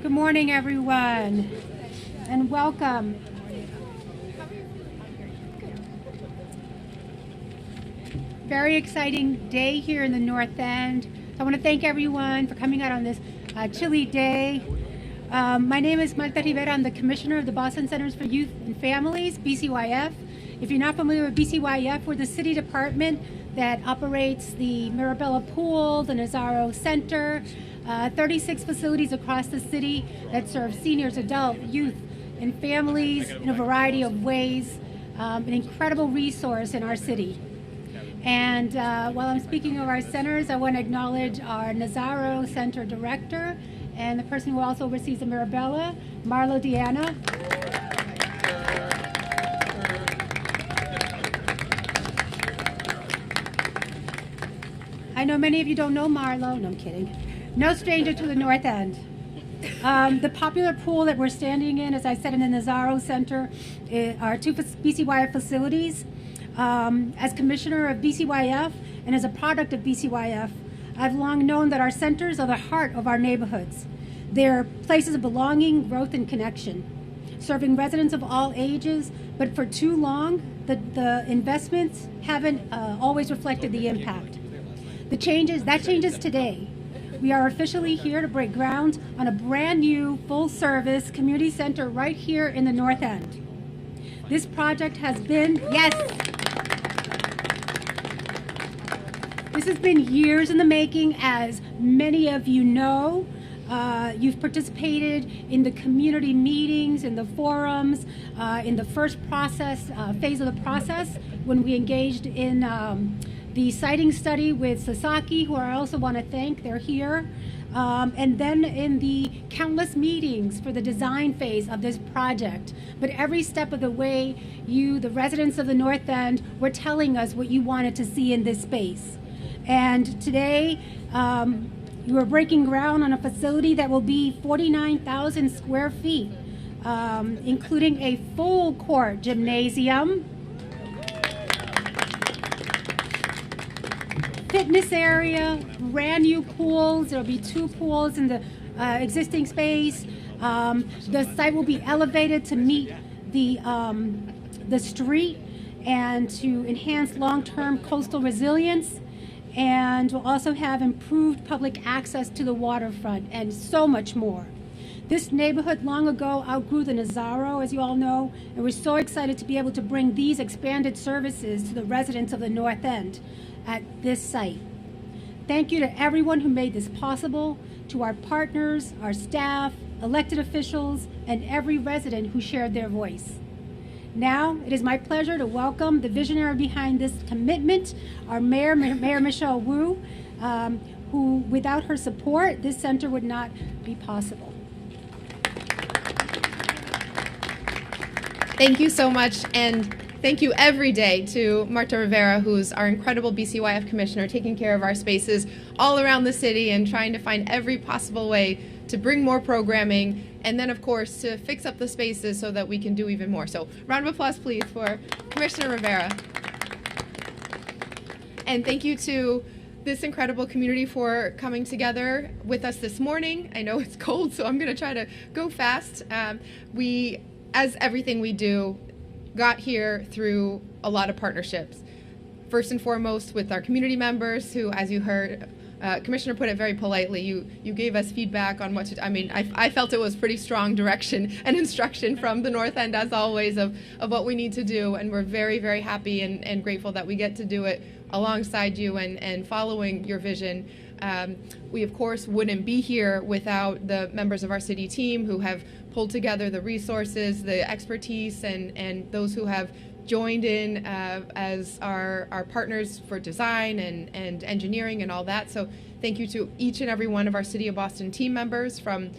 Good morning, everyone, and welcome. Very exciting day here in the North End. I want to thank everyone for coming out on this chilly day. My name is Marta Rivera. I'm the Commissioner of the Boston Centers for Youth and Families, BCYF. If you're not familiar with BCYF, we're the city department that operates the Mirabella Pool, the Nazaro Center, 36 facilities across the city that serve seniors, adult, youth, and families in a variety of ways. An incredible resource in our city. And while I'm speaking of our centers, I want to acknowledge our Nazaro Center Director and the person who also oversees the Mirabella, Marlo Deanna. I know many of you don't know Marlo. No, I'm kidding. No stranger to the North End. The popular pool that we're standing in, as I said, in the Nazaro Center, are two BCYF facilities. As Commissioner of BCYF and as a product of BCYF, I've long known that our centers are the heart of our neighborhoods. They're places of belonging, growth, and connection, serving residents of all ages, but for too long, the investments haven't always reflected the impact. That changes today. We are officially here to break ground on a brand new, full-service community center right here in the North End. This project has been, this has been years in the making, as many of you know. You've participated in the community meetings, in the forums, in the first phase of the process when we engaged in the siting study with Sasaki, who I also want to thank, they're here. And then in the countless meetings for the design phase of this project. But every step of the way, you, the residents of the North End, were telling us what you wanted to see in this space. And today, you are breaking ground on a facility that will be 49,000 square feet, including a full court gymnasium, fitness area, brand new pools. There'll be 2 pools in the existing space. The site will be elevated to meet the street and to enhance long-term coastal resilience. And we'll also have improved public access to the waterfront and so much more. This neighborhood long ago outgrew the Nazaro, as you all know, and we're so excited to be able to bring these expanded services to the residents of the North End at this site. Thank you to everyone who made this possible, to our partners, our staff, elected officials, and every resident who shared their voice. Now, it is my pleasure to welcome the visionary behind this commitment, our Mayor Michelle Wu, who, without her support, this center would not be possible. Thank you so much, and thank you every day to Marta Rivera, who's our incredible BCYF Commissioner, taking care of our spaces all around the city and trying to find every possible way to bring more programming, and then, of course, to fix up the spaces so that we can do even more. So, round of applause, please, for Commissioner Rivera. And thank you to this incredible community for coming together with us this morning. I know it's cold, so I'm going to try to go fast. We, as everything we do, got here through a lot of partnerships. First and foremost with our community members who, as you heard, Commissioner put it very politely, you gave us feedback on what to, I felt it was pretty strong direction and instruction from the North End, as always, of what we need to do, and we're very, very happy and grateful that we get to do it alongside you and following your vision. We, of course, wouldn't be here without the members of our city team who have pulled together the resources, the expertise, and those who have joined in as our partners for design and engineering and all that. So thank you to each and every one of our City of Boston team members, from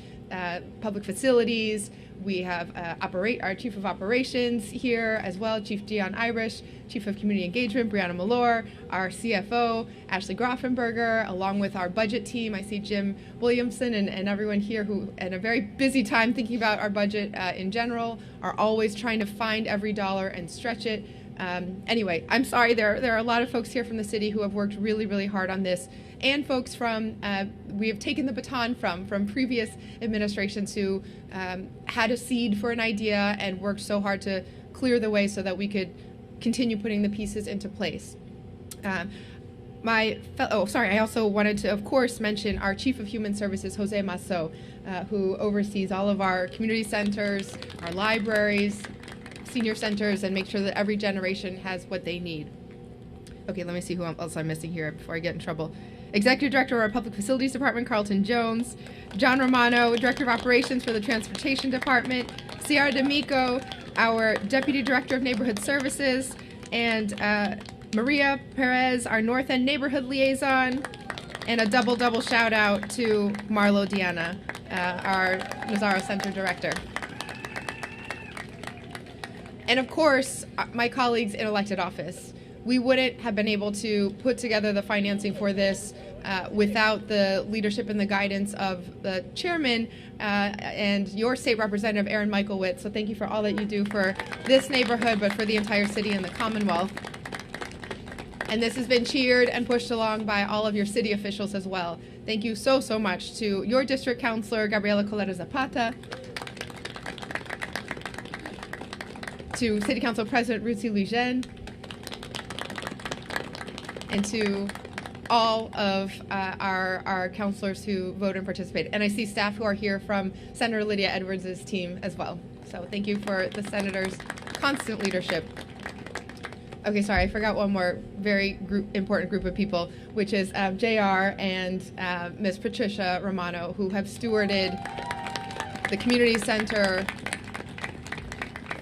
public facilities. We have our Chief of Operations here as well, Chief Dion Irish, Chief of Community Engagement, Brianna Malore, our CFO, Ashley Grafenberger, along with our budget team. I see Jim Williamson and everyone here who, at a very busy time thinking about our budget in general, are always trying to find every dollar and stretch it. Anyway, I'm sorry. There are a lot of folks here from the city who have worked really, really hard on this, and folks from we have taken the baton from previous administrations who had a seed for an idea and worked so hard to clear the way so that we could continue putting the pieces into place. I also wanted to, of course, mention our Chief of Human Services, Jose Masso, who oversees all of our community centers, our libraries, senior centers, and make sure that every generation has what they need. Okay, let me see who else I'm missing here before I get in trouble. Executive Director of our Public Facilities Department, Carlton Jones. John Romano, Director of Operations for the Transportation Department. Ciara D'Amico, our Deputy Director of Neighborhood Services. And Maria Perez, our North End Neighborhood Liaison. And a double shout out to Marlo Diana, our Nazaro Center Director. And of course, my colleagues in elected office. We wouldn't have been able to put together the financing for this without the leadership and the guidance of the chairman and your state representative, Aaron Michaelwitz. So thank you for all that you do for this neighborhood, but for the entire city and the Commonwealth. And this has been cheered and pushed along by all of your city officials as well. Thank you so much to your district councilor, Gabriela Coletta Zapata, to City Council President Ruthie Lujen, and to all of our counselors who vote and participate. And I see staff who are here from Senator Lydia Edwards' team as well. So thank you for the senator's constant leadership. Okay, sorry, I forgot one more very important group of people, which is JR and Ms. Patricia Romano, who have stewarded the community center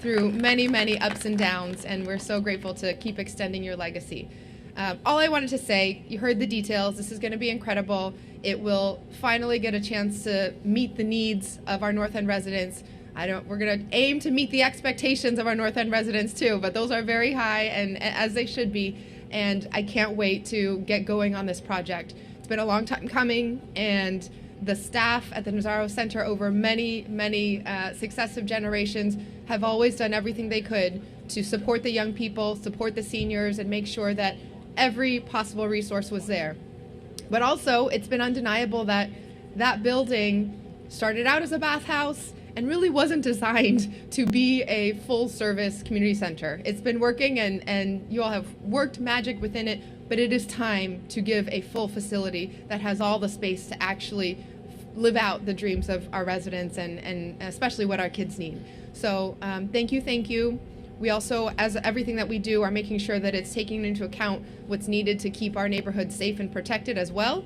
through many ups and downs, and we're so grateful to keep extending your legacy. All I wanted to say, you heard the details. This is going to be incredible. It will finally get a chance to meet the needs of our North End residents. We're going to aim to meet the expectations of our North End residents too, but those are very high, and as they should be. And I can't wait to get going on this project. It's been a long time coming, and the staff at the Nazaro Center over many successive generations have always done everything they could to support the young people, support the seniors, and make sure that every possible resource was there. But also, it's been undeniable that that building started out as a bathhouse and really wasn't designed to be a full-service community center. It's been working, and you all have worked magic within it, but it is time to give a full facility that has all the space to actually live out the dreams of our residents and especially what our kids need. So thank you. We also, as everything that we do, are making sure that it's taking into account what's needed to keep our neighborhoods safe and protected as well.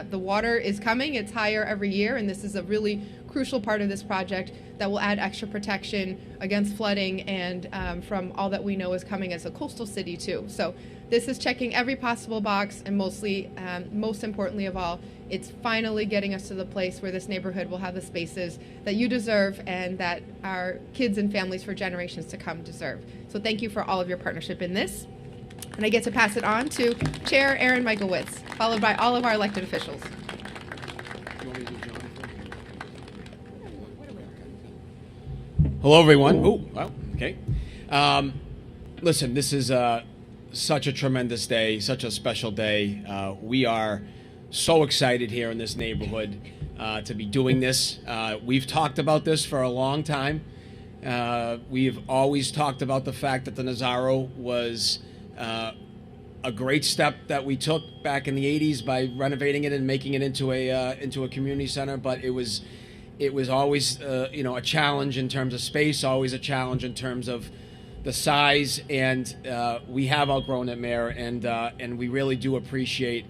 The water is coming, it's higher every year, and this is a really crucial part of this project that will add extra protection against flooding and from all that we know is coming as a coastal city too. So this is checking every possible box, and most importantly of all, it's finally getting us to the place where this neighborhood will have the spaces that you deserve and that our kids and families for generations to come deserve. So thank you for all of your partnership in this. And I get to pass it on to Chair Aaron Michaelwitz, followed by all of our elected officials. Hello, everyone. Oh, well, okay. Listen, this is such a tremendous day, such a special day. We are so excited here in this neighborhood to be doing this. We've talked about this for a long time. We've always talked about the fact that the Nazaro was a great step that we took back in the 80s by renovating it and making it into a community center, but it was always a challenge in terms of space, always a challenge in terms of the size, and we have outgrown it, Mayor, and we really do appreciate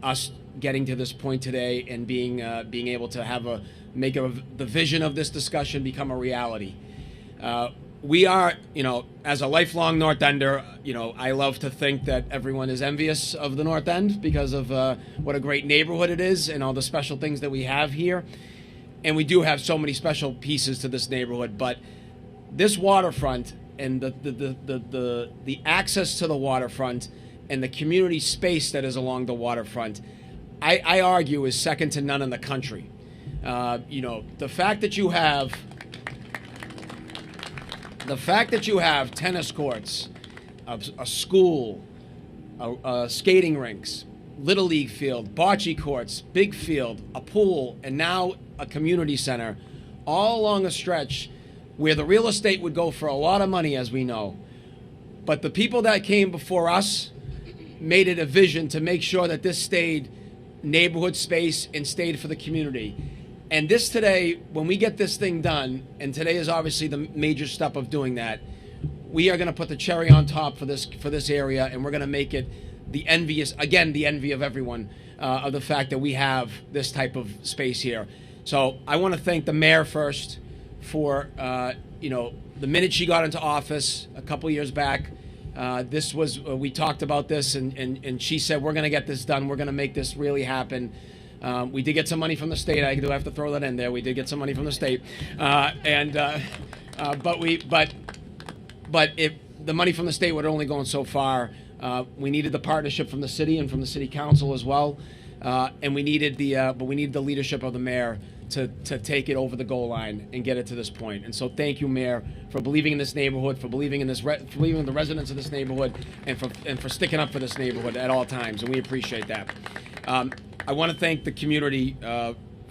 us getting to this point today and being able to make the vision of this discussion become a reality. We are, as a lifelong North Ender, I love to think that everyone is envious of the North End because of what a great neighborhood it is and all the special things that we have here. And we do have so many special pieces to this neighborhood, but this waterfront and the access to the waterfront and the community space that is along the waterfront, I argue is second to none in the country. The fact that you have tennis courts a school, skating rinks, Little League field, bocce courts, big field, a pool, and now a community center, all along a stretch where the real estate would go for a lot of money, as we know. But the people that came before us made it a vision to make sure that this stayed neighborhood space and stayed for the community. And this today, when we get this thing done, and today is obviously the major step of doing that, we are going to put the cherry on top for this area, and we're going to make it the envy of everyone, of the fact that we have this type of space here. So I want to thank the mayor first for the minute she got into office a couple years back. This was we talked about this, and she said, we're going to get this done. We're going to make this really happen. We did get some money from the state. I do have to throw that in there. We did get some money from the state, but if the money from the state would only gone so far. We needed the partnership from the city and from the city council as well, and we needed the leadership of the mayor to take it over the goal line and get it to this point. And so, thank you, Mayor, for believing in this neighborhood, for believing in believing in the residents of this neighborhood, and for sticking up for this neighborhood at all times. And we appreciate that. I want to thank the community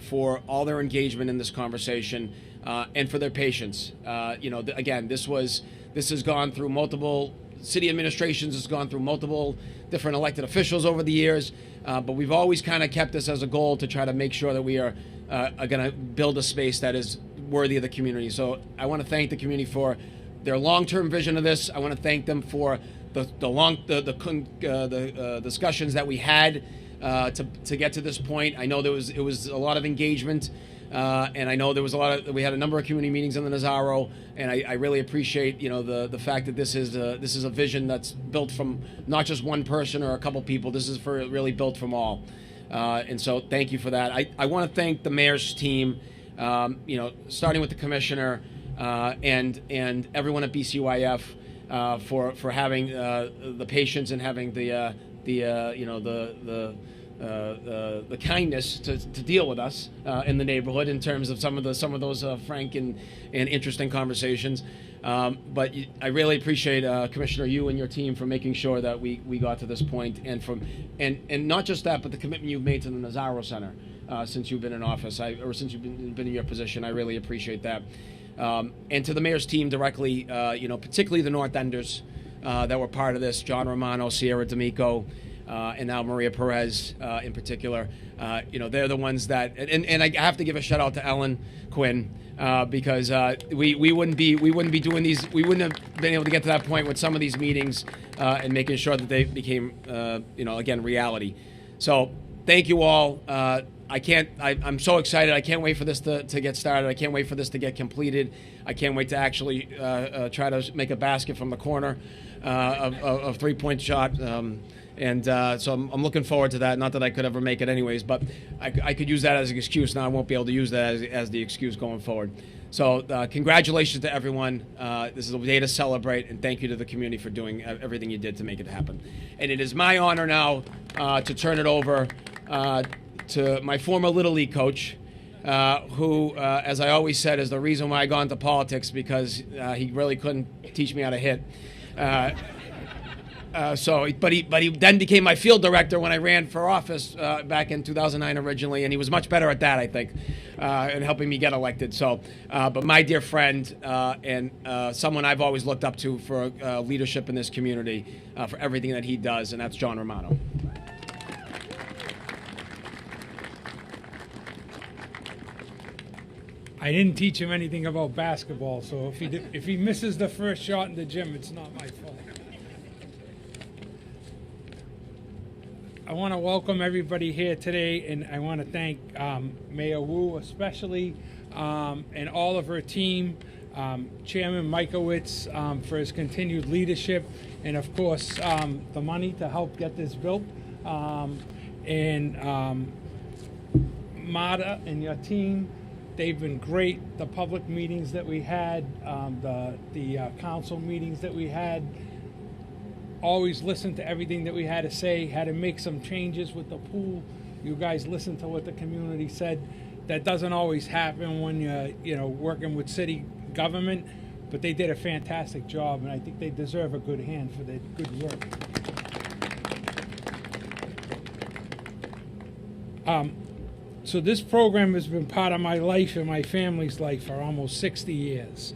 for all their engagement in this conversation and for their patience. Again, this has gone through multiple city administrations, has gone through multiple different elected officials over the years, but we've always kind of kept this as a goal to try to make sure that we are going to build a space that is worthy of the community. So I want to thank the community for their long-term vision of this. I want to thank them for the discussions that we had to get to this point. I know it was a lot of engagement. And I know we had a number of community meetings in the Nazaro, and I really appreciate the fact that this is a vision that's built from not just one person or a couple people. This is really built from all, and so thank you for that. I want to thank the mayor's team, starting with the commissioner and everyone at BCYF for having the patience and having the kindness to deal with us in the neighborhood in terms of some of those frank and interesting conversations. But I really appreciate Commissioner, you and your team for making sure that we got to this point, and not just that, but the commitment you've made to the Nazaro Center since you've been in office, or since you've been in your position. I really appreciate that. And to the mayor's team directly, particularly the North Enders that were part of this, John Romano, Sierra D'Amico, and now Maria Perez in particular. They're the ones that, and I have to give a shout out to Ellen Quinn because we wouldn't be doing these. We wouldn't have been able to get to that point with some of these meetings and making sure that they became, again, reality. So thank you all. I'm so excited. I can't wait for this to get started. I can't wait for this to get completed. I can't wait to actually try to make a basket from the corner of three-point shot. So I'm looking forward to that. Not that I could ever make it anyways, but I could use that as an excuse. Now I won't be able to use that as the excuse going forward. So congratulations to everyone. This is a day to celebrate, and thank you to the community for doing everything you did to make it happen. And it is my honor now to turn it over to my former Little League coach, who, as I always said, is the reason why I got into politics, because he really couldn't teach me how to hit. But he then became my field director when I ran for office back in 2009 originally, and he was much better at that, I think, in helping me get elected. So, but my dear friend and someone I've always looked up to for leadership in this community, for everything that he does, and that's John Romano. I didn't teach him anything about basketball, so if he misses the first shot in the gym, it's not my fault. I want to welcome everybody here today, and I want to thank Mayor Wu especially, and all of her team, Chairman Mikowitz for his continued leadership, and of course the money to help get this built, and Mata and your team. They've been great. The public meetings that we had, the council meetings that we had, always listened to everything that we had to say, had to make some changes with the pool. You guys listened to what the community said. That doesn't always happen when you're working with city government, but they did a fantastic job, and I think they deserve a good hand for their good work. So this program has been part of my life and my family's life for almost 60 years.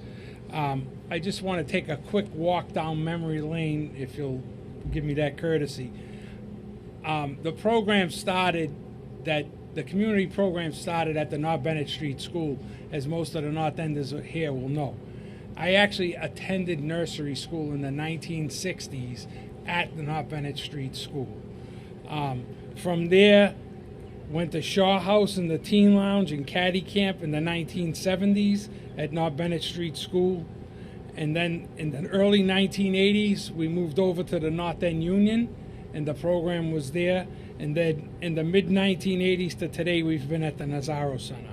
I just want to take a quick walk down memory lane, if you'll give me that courtesy. The community program started at the North Bennett Street School, as most of the North Enders here will know. I actually attended nursery school in the 1960s at the North Bennett Street School. From there, went to Shaw House and the Teen Lounge and Caddy Camp in the 1970s at North Bennett Street School. And then in the early 1980s, we moved over to the North End Union, and the program was there. And then in the mid-1980s to today, we've been at the Nazaro Center.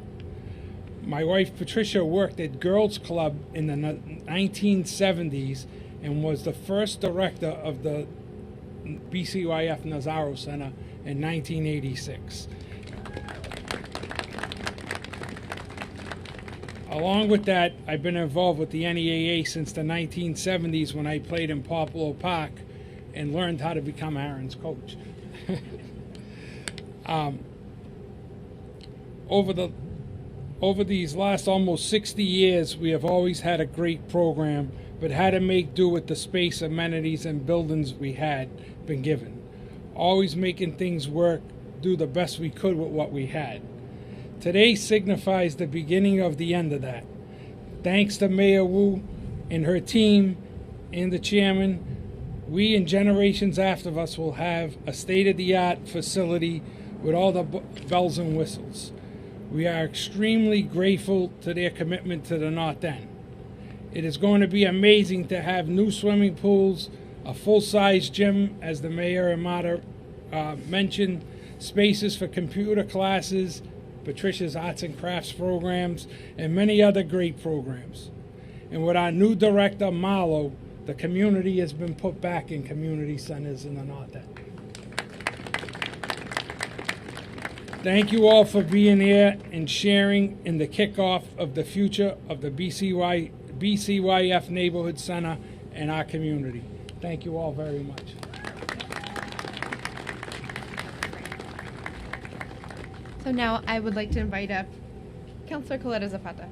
My wife, Patricia, worked at Girls Club in the 1970s and was the first director of the BCYF Nazaro Center in 1986. Along with that, I've been involved with the NEAA since the 1970s when I played in Poplar Park and learned how to become Aaron's coach. Over these last almost 60 years, we have always had a great program, but had to make do with the space, amenities, and buildings we had been given. Always making things work, do the best we could with what we had. Today signifies the beginning of the end of that. Thanks to Mayor Wu and her team and the chairman, we and generations after us will have a state-of-the-art facility with all the bells and whistles. We are extremely grateful to their commitment to the North End. It is going to be amazing to have new swimming pools, a full-size gym, as the mayor and Marta mentioned, spaces for computer classes, Patricia's arts and crafts programs, and many other great programs. And with our new director, Marlo, the community has been put back in community centers in the North End. Thank you all for being here and sharing in the kickoff of the future of the BCYF Neighborhood Center and our community. Thank you all very much. So now I would like to invite up Councilor Coletta Zapata.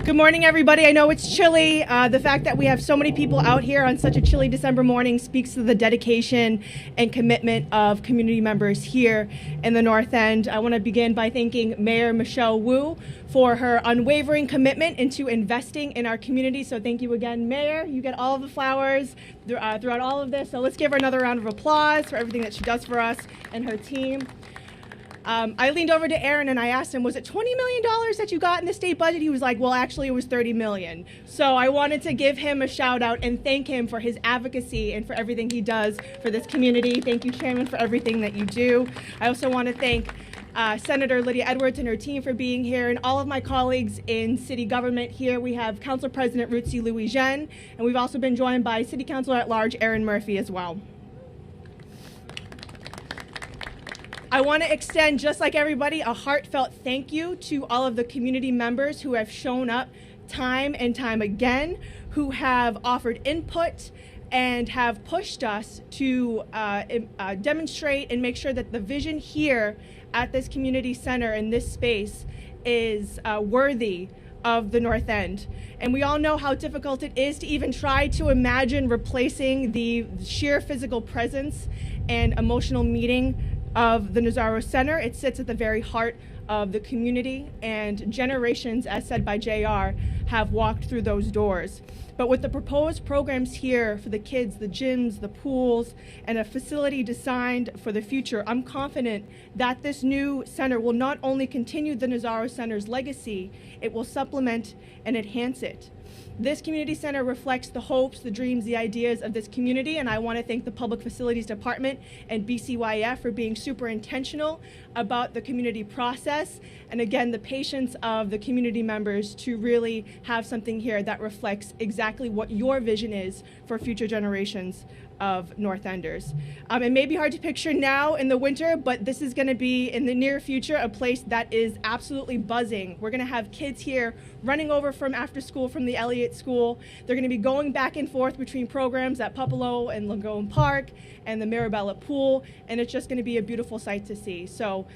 Good morning, everybody. I know it's chilly. The fact that we have so many people out here on such a chilly December morning speaks to the dedication and commitment of community members here in the North End. I want to begin by thanking Mayor Michelle Wu for her unwavering commitment into investing in our community. So thank you again, Mayor. You get all of the flowers throughout all of this. So let's give her another round of applause for everything that she does for us and her team. I leaned over to Aaron and I asked him, was it $20 million that you got in the state budget? He was like, well, actually it was $30 million. So I wanted to give him a shout out and thank him for his advocacy and for everything he does for this community. Thank you, Chairman, for everything that you do. I also want to thank Senator Lydia Edwards and her team for being here, and all of my colleagues in city government here. We have Council President Rutzi Louis-Jean, and we've also been joined by City Councilor at Large Aaron Murphy as well. I want to extend, just like everybody, a heartfelt thank you to all of the community members who have shown up time and time again, who have offered input and have pushed us to demonstrate and make sure that the vision here at this community center in this space is worthy of the North End. And we all know how difficult it is to even try to imagine replacing the sheer physical presence and emotional meeting of the Nazaro Center. It sits at the very heart of the community, and generations, as said by JR, have walked through those doors. But with the proposed programs here for the kids, the gyms, the pools, and a facility designed for the future, I'm confident that this new center will not only continue the Nazaro Center's legacy, it will supplement and enhance it. This community center reflects the hopes, the dreams, the ideas of this community, and I want to thank the Public Facilities Department and BCYF for being super intentional about the community process, and again, the patience of the community members to really have something here that reflects exactly what your vision is for future generations of North Enders. It may be hard to picture now in the winter, but this is going to be in the near future a place that is absolutely buzzing. We're going to have kids here running over from after school from the Elliott School. They're going to be going back and forth between programs at Pupelo and Lagone Park and the Mirabella Pool, and it's just going to be a beautiful sight to see. So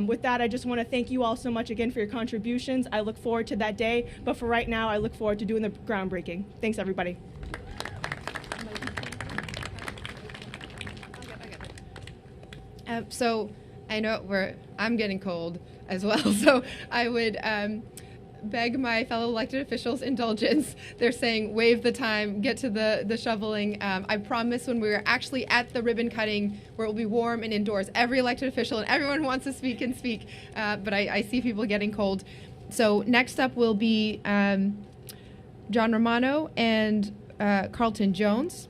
with that, I just want to thank you all so much again for your contributions. I look forward to that day, but for right now, I look forward to doing the groundbreaking. Thanks, everybody. So I know I'm getting cold as well, so I would beg my fellow elected officials' indulgence. They're saying waive the time, get to the shoveling. I promise when we're actually at the ribbon cutting, where it will be warm and indoors, every elected official and everyone wants to speak can speak, but I see people getting cold. So next up will be John Romano and Carlton Jones.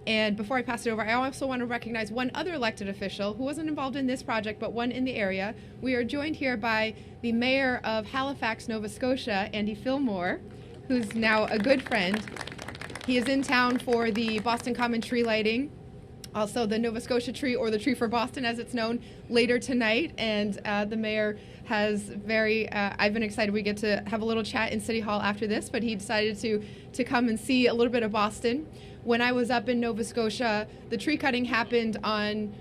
And before I pass it over, I also want to recognize one other elected official who wasn't involved in this project, but one in the area. We are joined here by the mayor of Halifax, Nova Scotia, Andy Fillmore, who's now a good friend. He is in town for the Boston Common tree lighting, also the Nova Scotia tree, or the Tree for Boston as it's known, later tonight. And the mayor has I've been excited we get to have a little chat in City Hall after this, but he decided to come and see a little bit of Boston. When I was up in Nova Scotia, the tree cutting happened on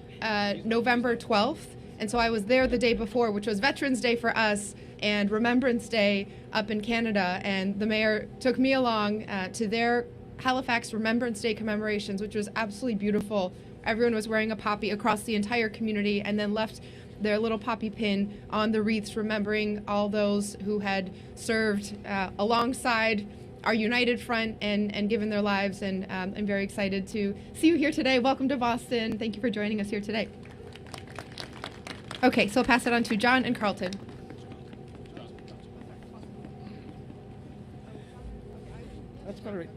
November 12th, and so I was there the day before, which was Veterans Day for us and Remembrance Day up in Canada, and the mayor took me along to their Halifax Remembrance Day commemorations, which was absolutely beautiful. Everyone was wearing a poppy across the entire community, and then left their little poppy pin on the wreaths, remembering all those who had served alongside our united front and given their lives. And I'm very excited to see you here today. Welcome to Boston. Thank you for joining us here today. Okay, so I'll pass it on to John and Carlton. That's great.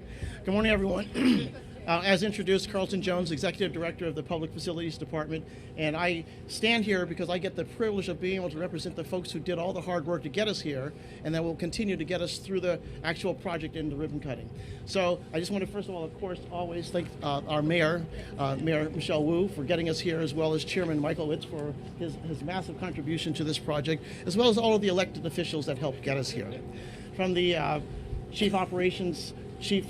Good morning, everyone. As introduced, Carlton Jones, Executive Director of the Public Facilities Department, and I stand here because I get the privilege of being able to represent the folks who did all the hard work to get us here, and that will continue to get us through the actual project and the ribbon cutting. So I just want to, first of all, of course, always thank our mayor, Mayor Michelle Wu, for getting us here, as well as Chairman Michael Witz for his massive contribution to this project, as well as all of the elected officials that helped get us here. From the Chief Operations, Chief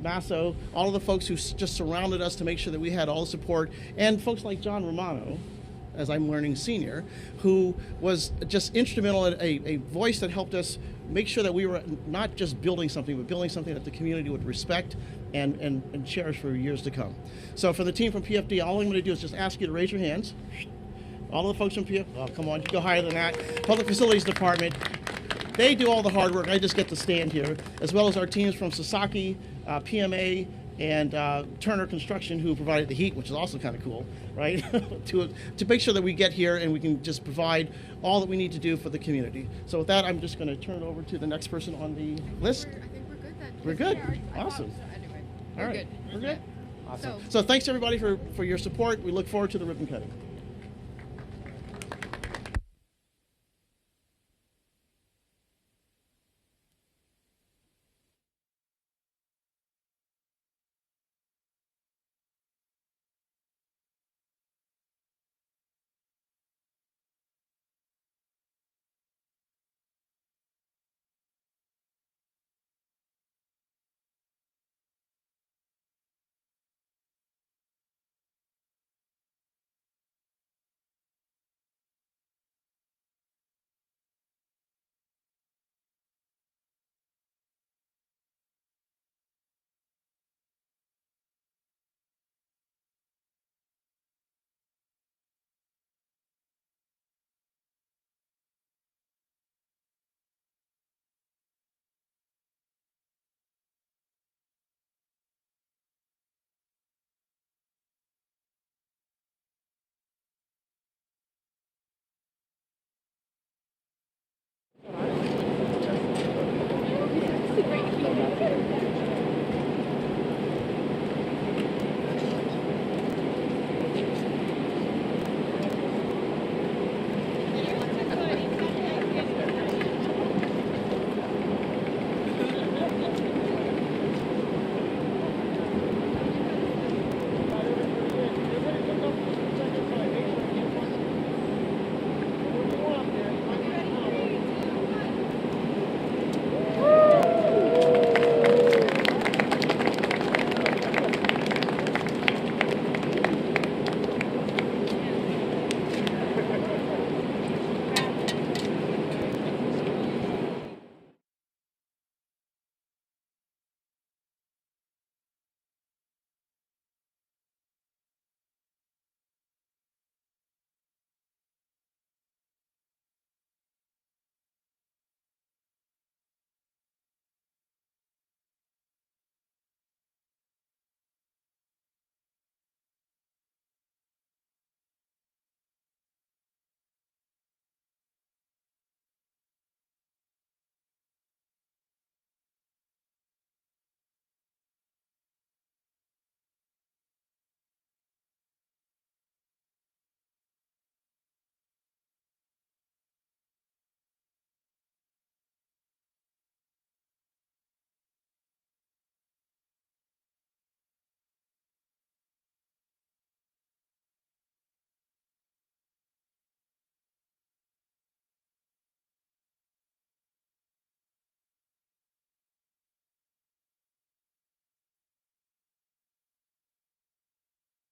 Masso, all of the folks who just surrounded us to make sure that we had all the support, and folks like John Romano, as I'm learning senior, who was just instrumental in a voice that helped us make sure that we were not just building something, but building something that the community would respect and cherish for years to come. So for the team from PFD, all I'm going to do is just ask you to raise your hands. All of the folks from PFD, oh, come on, you go higher than that. Public Facilities Department. They do all the hard work. I just get to stand here, as well as our teams from Sasaki, PMA, and Turner Construction, who provided the heat, which is also kind of cool, right? to make sure that we get here and we can just provide all that we need to do for the community. So with that, I'm just going to turn it over to the next person on the list. I think we're good then. We're good. Yeah, Awesome. So anyway, All right. good. We're good. Awesome. So- So thanks everybody for your support. We look forward to the ribbon cutting.